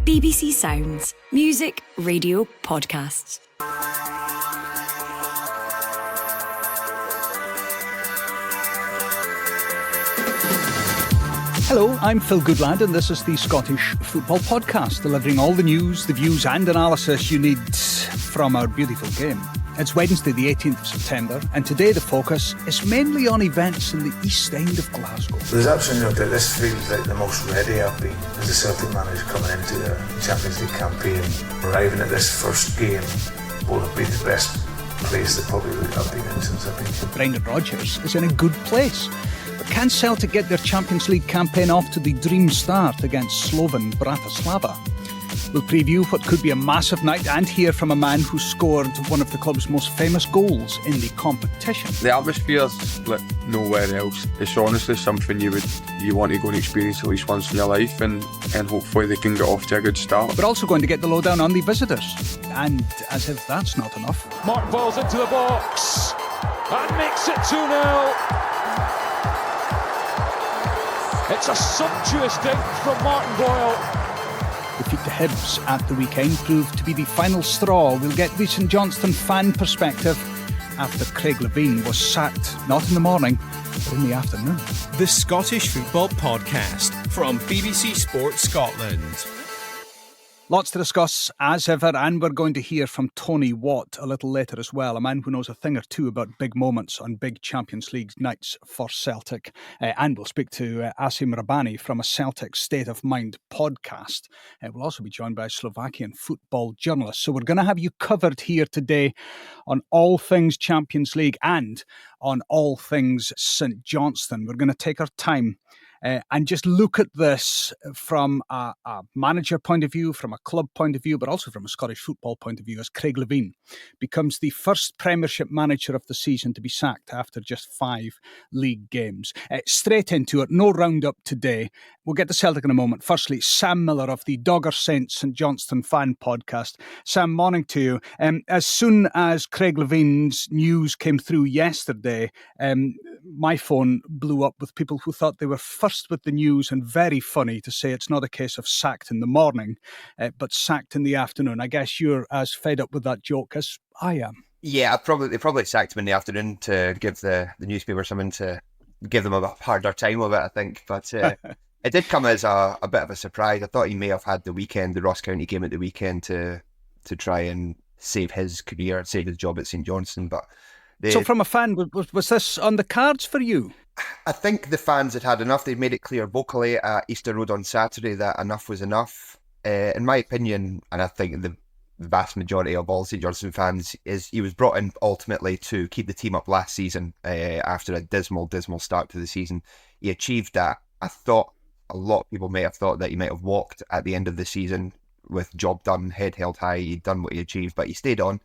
BBC Sounds. Music, radio, podcasts. Hello, I'm Phil Goodlad and this is the Scottish Football Podcast, delivering all the news, the views and analysis you need from our beautiful game. It's Wednesday the 18th of September and today the focus is mainly on events in the East End of Glasgow. There's absolutely no doubt this feels like the most ready I've been as a Celtic manager coming into the Champions League campaign. Arriving at this first game will have been the best place that probably I've been in since I've been here. Brendan Rodgers is in a good place. But can Celtic get their Champions League campaign off to the dream start against Slovan Bratislava? We'll preview what could be a massive night and hear from a man who scored one of the club's most famous goals in the competition. The atmosphere's like nowhere else. It's honestly something you want to go and experience at least once in your life, and hopefully they can get off to a good start. We're also going to get the lowdown on the visitors. And as if that's not enough, Mark falls into the box and makes it 2-0. It's a sumptuous dink from Martin Boyle. defeat to Hibs at the weekend proved to be the final straw. We'll get the St Johnstone fan perspective after Craig Levein was sacked, not in the morning, but in the afternoon. The Scottish Football Podcast from BBC Sport Scotland. Lots to discuss, as ever, and we're going to hear from Tony Watt a little later as well, a man who knows a thing or two about big moments on big Champions League nights for Celtic. And we'll speak to Asim Rabbani from a Celtic State of Mind podcast. We'll also be joined by a Slovakian football journalist. So we're going to have you covered here today on all things Champions League and on all things St Johnstone. We're going to take our time and just look at this from a manager point of view, from a club point of view, but also from a Scottish football point of view, as Craig Levein becomes the first Premiership manager of the season to be sacked after just 5 league games. Straight into it, no roundup today. We'll get to Celtic in a moment. Firstly, Sam Miller of the Dogger Saints St Johnstone fan podcast. Sam, morning to you. As soon as Craig Levein's news came through yesterday, my phone blew up with people who thought they were first with the news, and very funny to say it's not a case of sacked in the morning, but sacked in the afternoon. I guess you're as fed up with that joke as I am. Yeah, they probably sacked him in the afternoon to give the newspaper something to give them a harder time of it, I think. But it did come as a bit of a surprise. I thought he may have had the Ross County game at the weekend to try and save his career, save his job at St Johnstone. But so from a fan, was this on the cards for you? I think the fans had enough. They made it clear vocally at Easter Road on Saturday that enough was enough. In my opinion, and I think the vast majority of all St Johnstone fans, is he was brought in ultimately to keep the team up last season after a dismal start to the season. He achieved that. I thought a lot of people may have thought that he might have walked at the end of the season with job done, head held high. He'd done what he achieved, but he stayed on.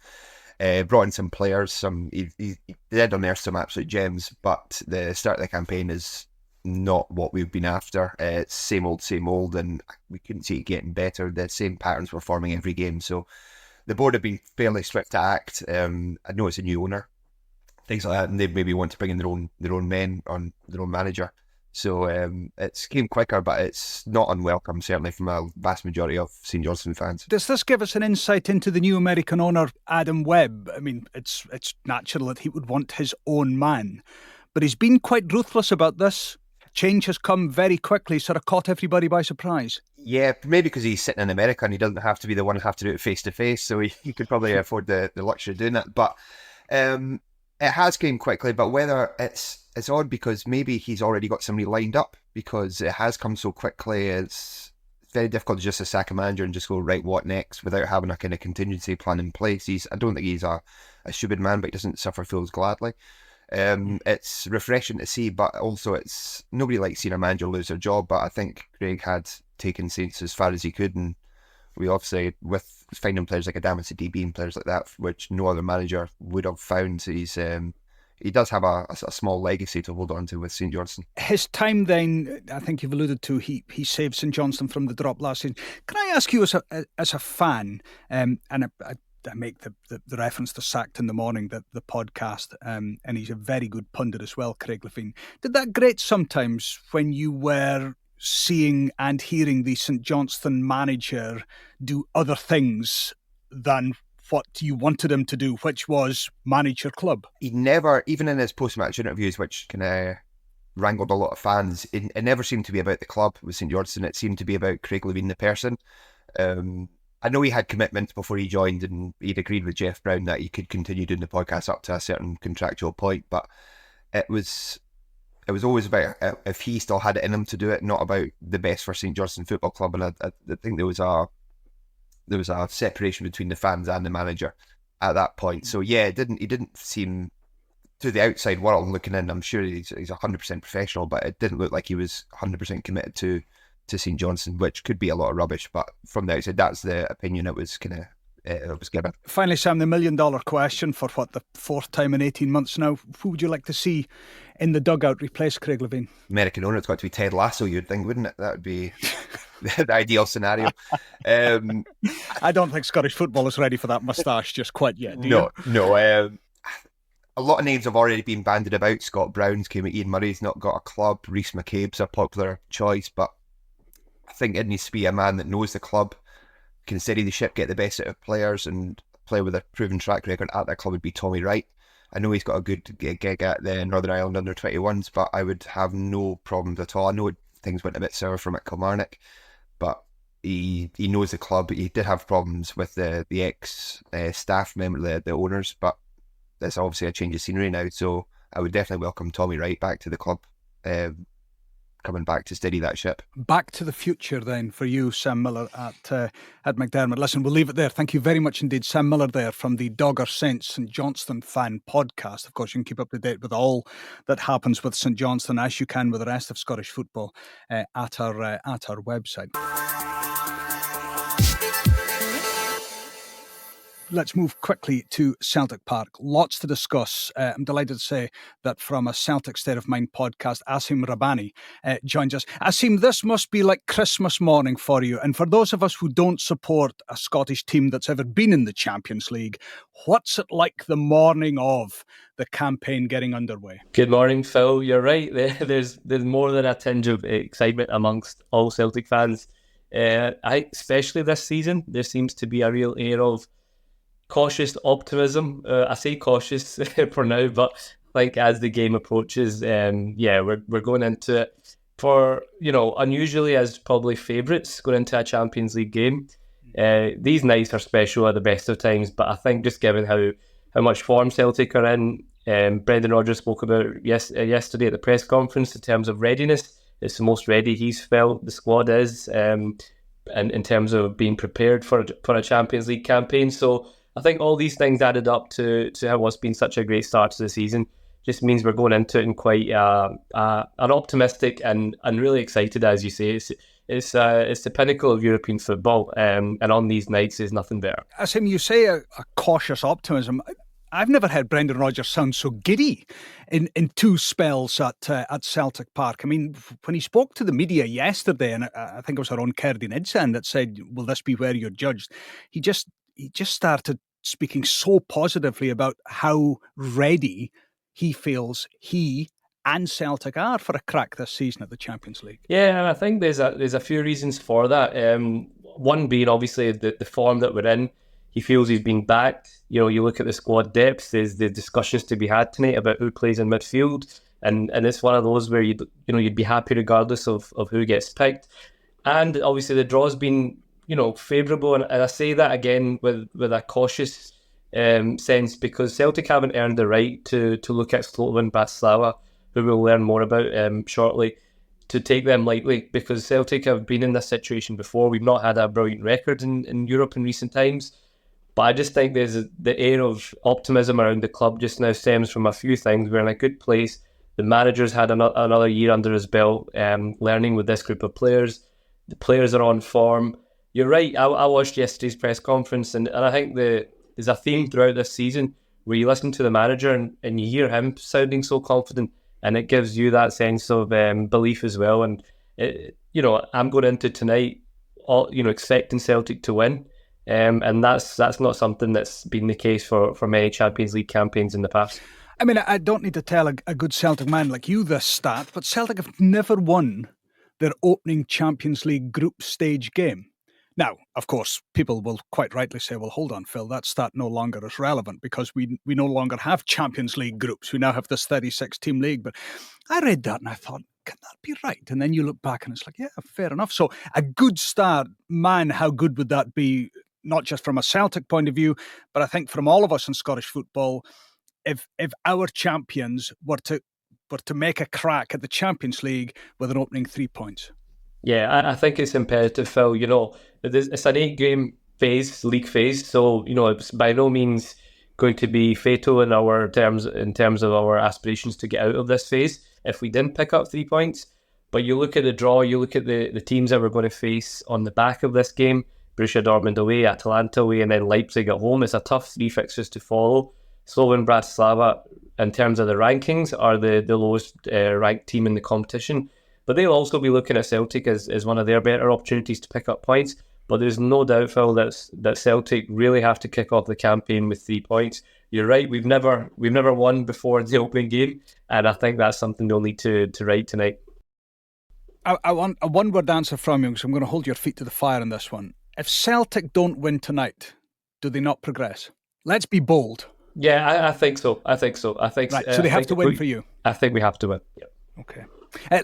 Brought in some players, he did unearth some absolute gems, but the start of the campaign is not what we've been after. It's same old, and we couldn't see it getting better. The same patterns were forming every game, so the board have been fairly swift to act. I know it's a new owner, things like that, and they maybe want to bring in their own men on their own manager. So it's came quicker, but it's not unwelcome, certainly from a vast majority of St Johnstone fans. Does this give us an insight into the new American owner, Adam Webb? I mean, it's natural that he would want his own man, but he's been quite ruthless about this. Change has come very quickly, sort of caught everybody by surprise. Yeah, maybe because he's sitting in America and he doesn't have to be the one who have to do it face to face, so he could probably afford the luxury of doing that. But it has came quickly, but whether it's odd because maybe he's already got somebody lined up because it has come so quickly. It's very difficult to just sack a manager and just go, right, what next, without having a kind of contingency plan in place. I don't think he's a stupid man, but he doesn't suffer fools gladly. It's refreshing to see, but also it's nobody likes seeing a manager lose their job, but I think Craig had taken Saints as far as he could, and we obviously, with finding players like Adamas DB and players like that, which no other manager would have found, he does have a small legacy to hold on to with St Johnstone. His time then, I think you've alluded to, he saved St Johnstone from the drop last season. Can I ask you as a fan, and I make the reference to Sacked in the Morning, the podcast, and he's a very good pundit as well, Craig Levein. Did that grate sometimes when you were seeing and hearing the St Johnstone manager do other things than what you wanted him to do, which was manage your club? He never, even in his post-match interviews, which kind of wrangled a lot of fans, it never seemed to be about the club with St Johnstone. It seemed to be about Craig Levein, the person. I know he had commitments before he joined, and he'd agreed with Jeff Brown that he could continue doing the podcast up to a certain contractual point, but it was always about if he still had it in him to do it, not about the best for St Johnstone Football Club. And I think there was a separation between the fans and the manager at that point. So yeah, he didn't seem, to the outside world looking in, I'm sure he's 100% professional, but it didn't look like he was 100% committed to St Johnstone, which could be a lot of rubbish. But from the outside, that's the opinion it was given. Finally, Sam, the $1 million question for the fourth time in 18 months now. Who would you like to see in the dugout replace Craig Levein? American owner, it's got to be Ted Lasso, you'd think, wouldn't it? That would be the ideal scenario. I don't think Scottish football is ready for that moustache just quite yet, do you? No. A lot of names have already been bandied about. Scott Brown's came at Ian Murray's not got a club. Rhys McCabe's a popular choice, but I think it needs to be a man that knows the club, can steady the ship, get the best out of players, and play with a proven track record at that club would be Tommy Wright. I know he's got a good gig at the Northern Ireland under-21s, but I would have no problems at all. I know things went a bit sour from at Kilmarnock, but he knows the club. He did have problems with the ex-staff member, the owners, but there's obviously a change of scenery now, so I would definitely welcome Tommy Wright back to the club, coming back to steady that ship. Back to the future then for you, Sam Miller at McDermott. Listen, we'll leave it there. Thank you very much indeed. Sam Miller there from the Dogger Sense St Johnstone fan podcast. Of course, you can keep up to date with all that happens with St Johnstone as you can with the rest of Scottish football at our website. Let's move quickly to Celtic Park. Lots to discuss. I'm delighted to say that from a Celtic State of Mind podcast, Asim Rabbani joins us. Asim, this must be like Christmas morning for you. And for those of us who don't support a Scottish team that's ever been in the Champions League, what's it like the morning of the campaign getting underway? Good morning, Phil. You're right. There's more than a tinge of excitement amongst all Celtic fans. Especially this season, there seems to be a real air of cautious optimism. I say cautious for now, but like as the game approaches, we're going into it for, unusually as probably favourites going into a Champions League game. These nights are special at the best of times, but I think just given how much form Celtic are in, Brendan Rodgers spoke about yesterday at the press conference in terms of readiness. It's the most ready he's felt the squad is, and in terms of being prepared for a Champions League campaign. So I think all these things added up to what's been such a great start to the season. Just means we're going into it in quite an optimistic and really excited, as you say. It's the pinnacle of European football, and on these nights is nothing better. Asim, you say a cautious optimism. I've never heard Brendan Rodgers sound so giddy in two spells at Celtic Park. I mean, when he spoke to the media yesterday, and I think it was our own Cerdyn Idsen that said, "Will this be where you're judged?" He just started speaking so positively about how ready he feels he and Celtic are for a crack this season at the Champions League. Yeah, and I think there's a few reasons for that. One being obviously the form that we're in. He feels he's been backed. You look at the squad depth. There's the discussions to be had tonight about who plays in midfield, and it's one of those where you'd be happy regardless of who gets picked. And obviously the draw's been favourable, and I say that again with a cautious sense, because Celtic haven't earned the right to look at Slovan Bratislava, who we'll learn more about shortly, to take them lightly, because Celtic have been in this situation before. We've not had a brilliant record in Europe in recent times, but I just think there's the air of optimism around the club just now stems from a few things. We're in a good place. The manager's had another year under his belt, learning with this group of players. The players are on form. You're right, I watched yesterday's press conference, and I think there's a theme throughout this season where you listen to the manager and you hear him sounding so confident, and it gives you that sense of belief as well. And I'm going into tonight, expecting Celtic to win, and that's not something that's been the case for many Champions League campaigns in the past. I mean, I don't need to tell a good Celtic man like you this stat, but Celtic have never won their opening Champions League group stage game. Now, of course, people will quite rightly say, well, hold on, Phil, that stat no longer is relevant because we no longer have Champions League groups. We now have this 36-team league. But I read that and I thought, can that be right? And then you look back and it's like, yeah, fair enough. So a good start, man, how good would that be? Not just from a Celtic point of view, but I think from all of us in Scottish football, if our champions were to make a crack at the Champions League with an opening 3 points. Yeah, I think it's imperative, Phil. You know, it's an 8-game phase, league phase, so you know it's by no means going to be fatal in our terms of our aspirations to get out of this phase if we didn't pick up 3 points. But you look at the draw, you look at the teams that we're going to face on the back of this game: Borussia Dortmund away, Atalanta away, and then Leipzig at home. It's a tough 3 fixtures to follow. Slovan Bratislava, in terms of the rankings, are the lowest ranked team in the competition. But they'll also be looking at Celtic as one of their better opportunities to pick up points. But there's no doubt, Phil, that Celtic really have to kick off the campaign with 3 points. You're right, we've never won before the opening game, and I think that's something they'll need to right tonight. I want a one-word answer from you, so I'm going to hold your feet to the fire on this one. If Celtic don't win tonight, do they not progress? Let's be bold. Yeah, I think so. I think so. Right, so they have to win for you? I think we have to win. Yeah. Okay.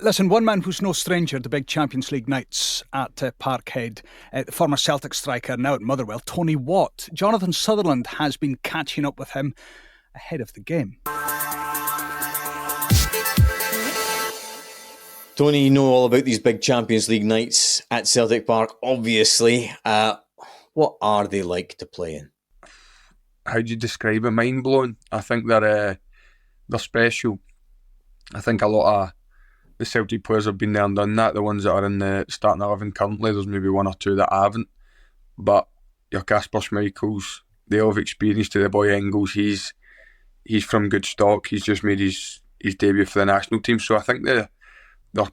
Listen, one man who's no stranger to big Champions League nights at Parkhead, the former Celtic striker, now at Motherwell, Tony Watt. Jonathan Sutherland has been catching up with him ahead of the game. Tony, you know all about these big Champions League nights at Celtic Park, obviously. What are they like to play in? How do you describe it? Mind-blowing. I think they're special. I think a lot of the Celtic players have been there and done that. The ones that are in the starting 11 currently, there's maybe one or two that haven't. But your Kasper Schmeichels, they all have experience. To the boy Engels, he's from good stock. He's just made his debut for the national team. So I think their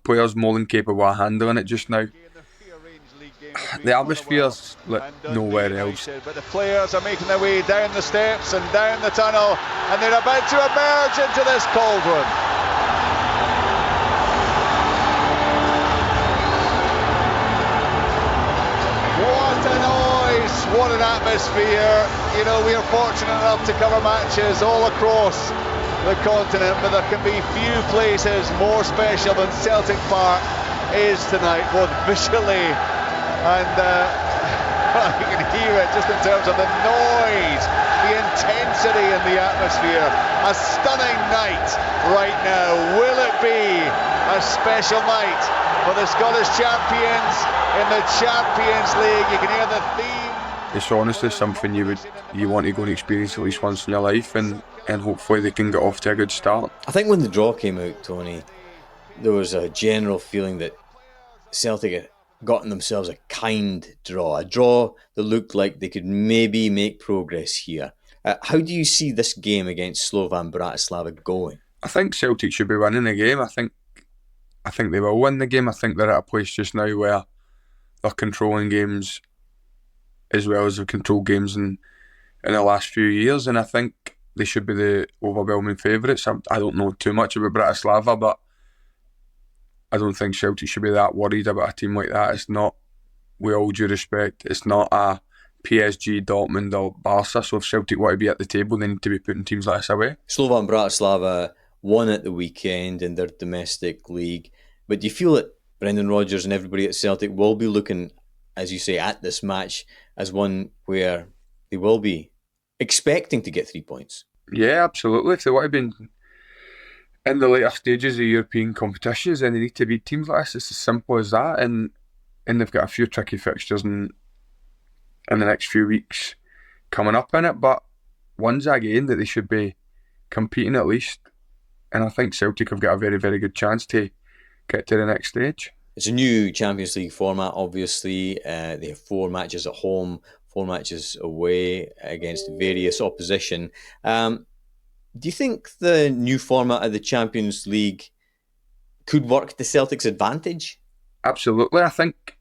players more than capable of handling it just now. The atmosphere's like nowhere else. But the players are making their way down the steps and down the tunnel, and they're about to emerge into this cauldron. What a noise, what an atmosphere. You know, we are fortunate enough to cover matches all across the continent, but there can be few places more special than Celtic Park is tonight, both visually and you can hear it just in terms of the noise, the intensity in the atmosphere. A stunning night right now. Will it be a special night for the Scottish champions in the Champions League? You can hear the theme. It's honestly something you want to go and experience at least once in your life, and hopefully they can get off to a good start. I think when the draw came out, Tony, there was a general feeling that Celtic had gotten themselves a kind draw, a draw that looked like they could maybe make progress here. How do you see this game against Slovan Bratislava going? I think Celtic should be winning the game. I think they will win the game. I think they're at a place just now where they're controlling games as well as they've controlled games in the last few years, and I think they should be the overwhelming favourites. I don't know too much about Bratislava, but I don't think Celtic should be that worried about a team like that. It's not, with all due respect, it's not a PSG, Dortmund or Barca. So if Celtic want to be at the table, they need to be putting teams like this away. Slovan Bratislava won at the weekend in their domestic league. But do you feel that Brendan Rodgers and everybody at Celtic will be looking, as you say, at this match as one where they will be expecting to get 3 points? Yeah, absolutely. If they want to be in the later stages of European competitions, then they need to beat teams like this. It's as simple as that. And they've got a few tricky fixtures in the next few weeks coming up in it. But one's a game that they should be competing at least. And I think Celtic have got a very, very good chance to get to the next stage. It's a new Champions League format, obviously. They have 4 matches at home, 4 matches away against various opposition. Do you think the new format of the Champions League could work to Celtic's advantage? Absolutely. I think,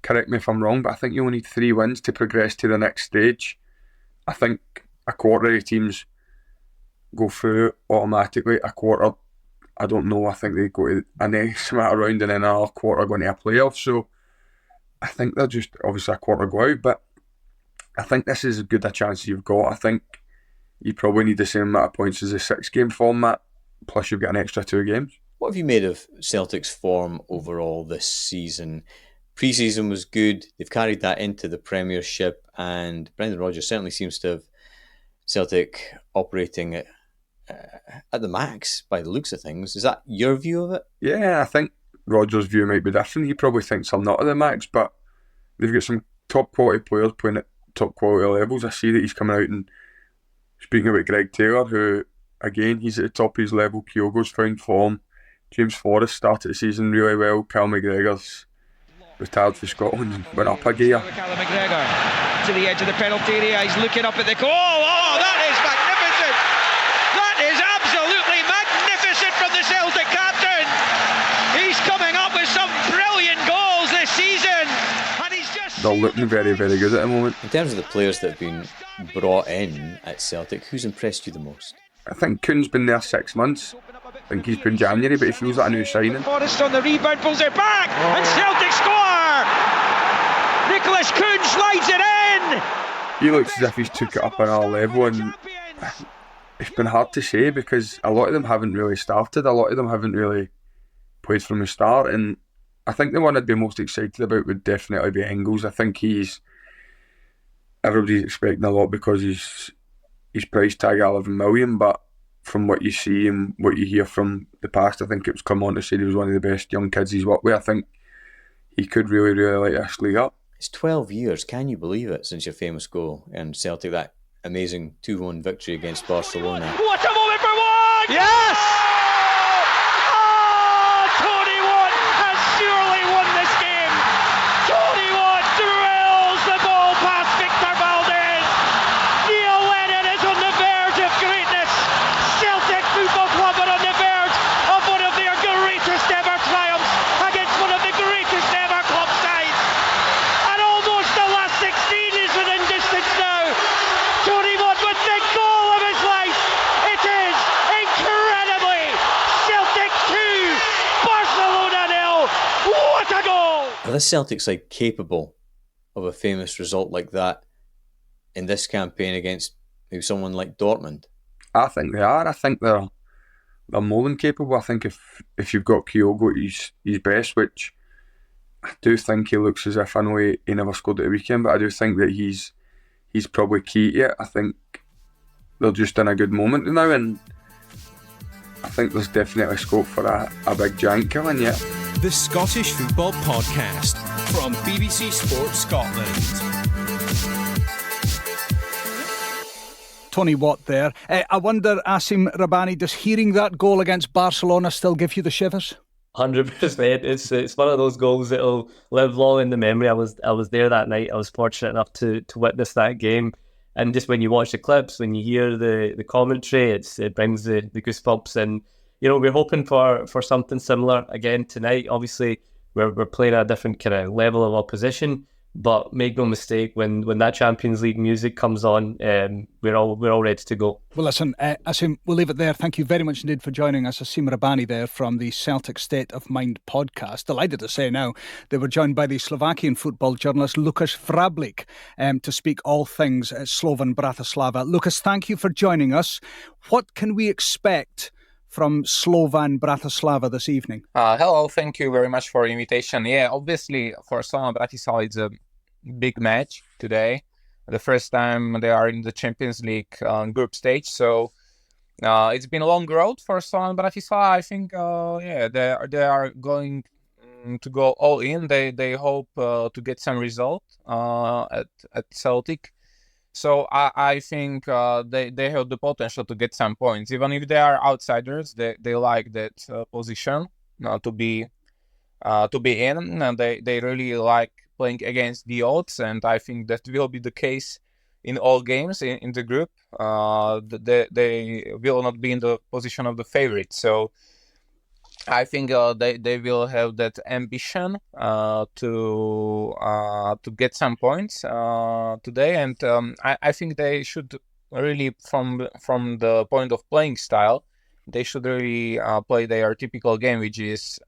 correct me if I'm wrong, but I think you only need 3 wins to progress to the next stage. I think a quarter of teams go through automatically. A quarter I don't know. I think they go to a next amount round and then another quarter going to a playoff. So I think they're just obviously a quarter go out, but I think this is as good a chance as you've got. I think you probably need the same amount of points as the 6-game format, plus you've got an extra 2 games. What have you made of Celtic's form overall this season? Pre-season was good. They've carried that into the Premiership, and Brendan Rodgers certainly seems to have Celtic operating at the max by the looks of things. Is that your view of it? Yeah, I think Rodgers' view might be different. He probably thinks I'm not at the max, but they've got some top quality players playing at top quality levels. I see that he's coming out and speaking about Greg Taylor, who, again, he's at the top of his level. Kyogo's found form. James Forrest started the season really well. Cal McGregor's retired for Scotland and went up a gear. Cal McGregor to the edge of the penalty area. He's looking up at the goal. Oh, that is magnificent! That is absolutely magnificent from the Celtic captain. He's coming up with some brilliant goals this season, and he's just. They're looking very, very good at the moment. In terms of the players that have been brought in at Celtic, who's impressed you the most? I think Kuhn's been there 6 months. I think he's been January, but he feels like a new signing. Forrest on the rebound, pulls it back, and Celtic score! Nicholas Kuhn slides it in! He looks as if he's took it up another level, and it's been hard to say because a lot of them haven't really started. A lot of them haven't really played from the start, and I think the one I'd be most excited about would definitely be Engels. I think everybody's expecting a lot because his price tag 11 million, but from what you see and what you hear from the past, I think it was come on to say he was one of the best young kids he's worked with. I think he could really, really light this league up. It's 12 years, can you believe it, since your famous goal in Celtic, that amazing 2-1 victory against Barcelona. What a moment for one! Yes! Oh, Tony Watt has surely won this game. Tony Watt drills the ball past Victor Valdez. Neil Lennon is on the verge of greatness. Celtic Football Club are on the verge of one of their greatest ever triumphs against one of the greatest ever club sides. And almost the last 16 is within distance now. Tony Watt with the goal of his life. It is incredibly Celtic 2, Barcelona 0. What a goal! Are the Celtic side capable of a famous result like that in this campaign against maybe someone like Dortmund? I think they are. I think they're more than capable. I think if you've got Kyogo at his best, which I do think he looks as if, I know he never scored at the weekend, but I do think that he's probably key to it. I think they're just in a good moment now, and I think there's definitely scope for a big giant killing yet. The Scottish Football Podcast from BBC Sports Scotland. Tony Watt there. I wonder, Asim, Rabbani, does hearing that goal against Barcelona still give you the shivers? 100%. It's one of those goals that'll live long in the memory. I was there that night. I was fortunate enough to witness that game. And just when you watch the clips, when you hear the commentary, it brings the goosebumps. And we're hoping for something similar again tonight. Obviously, we're playing a different kind of level of opposition. But make no mistake, when that Champions League music comes on, we're all ready to go. Well, listen, Asim, we'll leave it there. Thank you very much indeed for joining us. Asim Rabbani there from the Celtic State of Mind podcast. Delighted to say now they were joined by the Slovakian football journalist Lukas Vrablik to speak all things Slovan Bratislava. Lukas, thank you for joining us. What can we expect from Slovan Bratislava this evening? Hello, thank you very much for the invitation. Yeah, obviously for Slovan Bratislava it's a big match today. The first time they are in the Champions League group stage, so it's been a long road for Slovan Bratislava. I think they are going to go all in. They hope to get some result at Celtic. So I think they have the potential to get some points, even if they are outsiders. They like that position to be in, and they really like playing against the odds. And I think that will be the case in all games in the group. They will not be in the position of the favorite. So I think they will have that ambition to get some points today, and I think they should really, from the point of playing style, they should really play their typical game, which is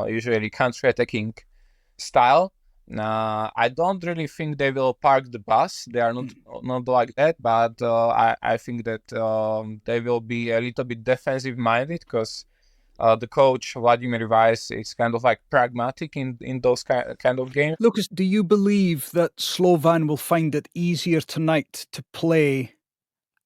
usually counter-attacking style. I don't really think they will park the bus. They are not like that, but I think that they will be a little bit defensive-minded because the coach, Vladimir Weiss, is kind of like pragmatic in those kind of games. Lukas, do you believe that Slovan will find it easier tonight to play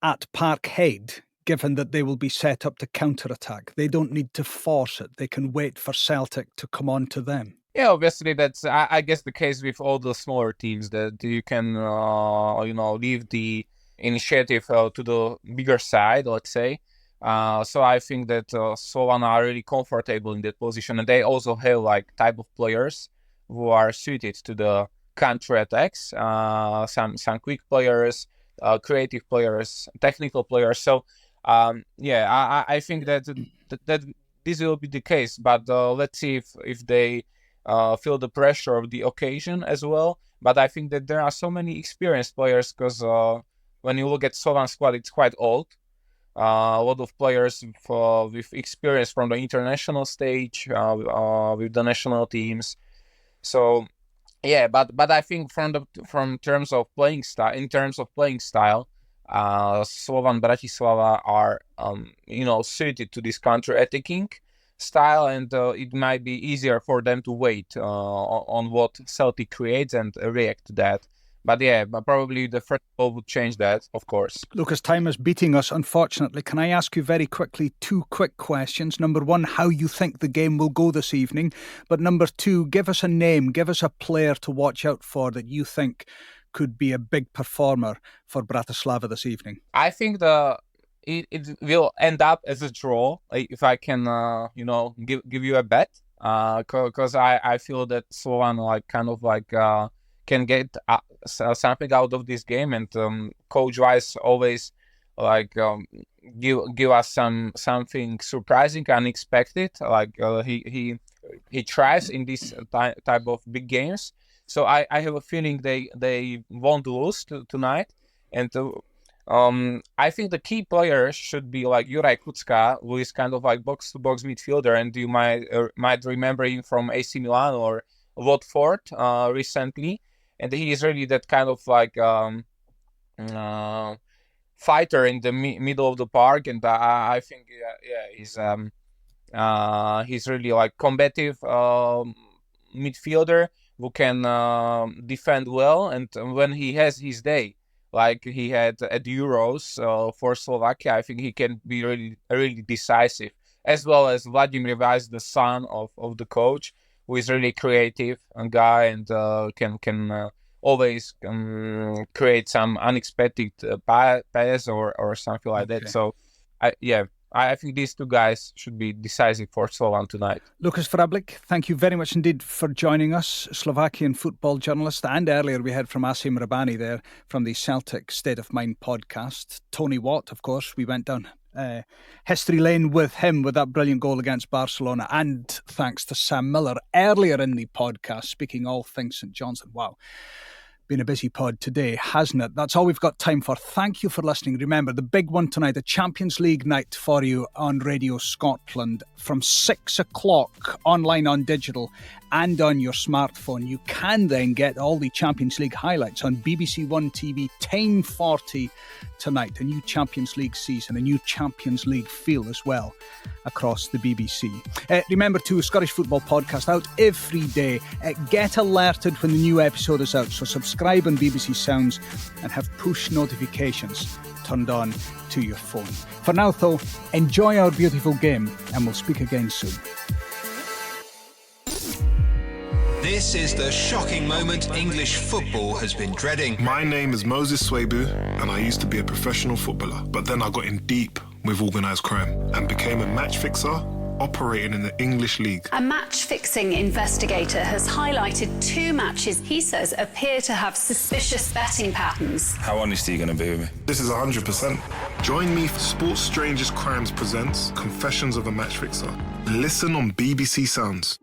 at Parkhead, given that they will be set up to counter-attack? They don't need to force it. They can wait for Celtic to come on to them. Yeah, obviously that's, I guess, the case with all the smaller teams, that you can, leave the initiative to the bigger side, let's say. So I think that Slovan are really comfortable in that position, and they also have like type of players who are suited to the counter-attacks. Some quick players, creative players, technical players. So I think that this will be the case. But let's see if they feel the pressure of the occasion as well. But I think that there are so many experienced players, because when you look at Slovan squad, it's quite old. A lot of players with experience from the international stage, with the national teams. So yeah, but I think from terms of playing style, Slovan Bratislava are suited to this counter-attacking style, and it might be easier for them to wait on what Celtic creates and react to that. But yeah, probably the first goal would change that, of course. Lukas, time is beating us, unfortunately. Can I ask you very quickly 2 quick questions? Number 1, how you think the game will go this evening. But number 2, give us a name, give us a player to watch out for that you think could be a big performer for Bratislava this evening. I think it will end up as a draw, if I can, give you a bet, because I feel that Slovan can get something out of this game, and Coach Weiss always give us something surprising, unexpected. He tries in this type of big games. So I have a feeling they won't lose tonight, and. I think the key players should be like Juraj Kucka, who is kind of like box-to-box midfielder, and you might remember him from AC Milan or Watford recently, and he is really that kind of like fighter in the middle of the park, and I think he's really like combative midfielder who can defend well, and when he has his day, like he had at Euros for Slovakia, I think he can be really decisive, as well as Vladimir Weiss, the son of the coach, who is really creative guy and can always create some unexpected pass or something like that. So I think these 2 guys should be decisive for Slovan tonight. Lukas Vrablik, thank you very much indeed for joining us, Slovakian football journalist. And earlier we heard from Asim Rabbani there from the Celtic State of Mind podcast. Tony Watt, of course, we went down history lane with him with that brilliant goal against Barcelona. And thanks to Sam Miller earlier in the podcast, speaking all things St Johnstone. Wow. Been a busy pod today, hasn't it? That's all we've got time for. Thank you for listening. Remember, the big one tonight, a Champions League night for you on Radio Scotland from 6 o'clock, online on digital and on your smartphone. You can then get all the Champions League highlights on BBC One TV, 10:40 tonight. A new Champions League season, a new Champions League feel as well across the BBC. Remember too, Scottish Football Podcast out every day. Get alerted when the new episode is out, so subscribe on BBC Sounds and have push notifications turned on to your phone. For now though, enjoy our beautiful game and we'll speak again soon. This is the shocking moment English football has been dreading. My name is Moses Swabu and I used to be a professional footballer, but then I got in deep with organised crime and became a match fixer operating in the English League. A match-fixing investigator has highlighted 2 matches he says appear to have suspicious betting patterns. How honest are you going to be with me? This is 100%. Join me for Sports Strangest Crimes presents Confessions of a Match Fixer. Listen on BBC Sounds.